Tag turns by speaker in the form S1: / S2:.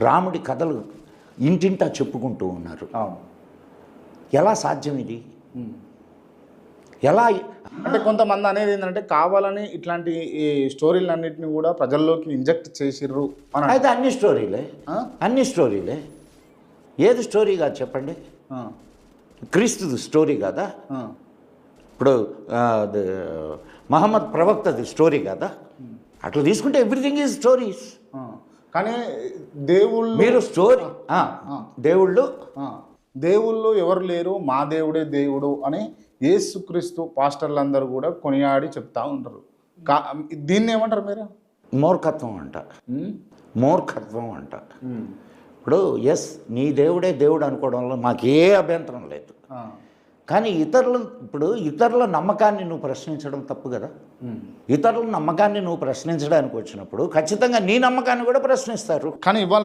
S1: రాముడి కథలు ఇంటింటా చెప్పుకుంటూ ఉన్నారు. ఎలా సాధ్యం ఇది? ఎలా?
S2: అంటే కొంతమంది అనేది ఏంటంటే కావాలని ఇట్లాంటి ఈ స్టోరీలన్నింటినీ కూడా ప్రజల్లోకి ఇంజెక్ట్ చేసిర్రు అని.
S1: అయితే అన్ని స్టోరీలే. ఏది స్టోరీ కాదు చెప్పండి? క్రీస్తుది స్టోరీ కాదా? ఇప్పుడు మహమ్మద్ ప్రవక్తది స్టోరీ కాదా? అట్లా తీసుకుంటే ఎవ్రీథింగ్ ఈజ్ స్టోరీస్.
S2: కానీ దేవుళ్ళు,
S1: మీరు స్టోరీ
S2: దేవుళ్ళు ఎవరు లేరు, మా దేవుడే దేవుడు అని యేసుక్రీస్తు పాస్టర్లందరూ కూడా కొనియాడి చెప్తా ఉంటారు. దీన్ని ఏమంటారు మీరు?
S1: మూర్ఖత్వం అంట. ఇప్పుడు నీ దేవుడే దేవుడు అనుకోవడంలో మాకు ఏ అభ్యంతరం లేదు. కానీ ఇతరుల నమ్మకాన్ని నువ్వు ప్రశ్నించడం తప్పు కదా. ఇతరుల నమ్మకాన్ని నువ్వు ప్రశ్నించడానికి వచ్చినప్పుడు ఖచ్చితంగా నీ నమ్మకాన్ని కూడా ప్రశ్నిస్తారు.
S2: కానీ ఇవాళ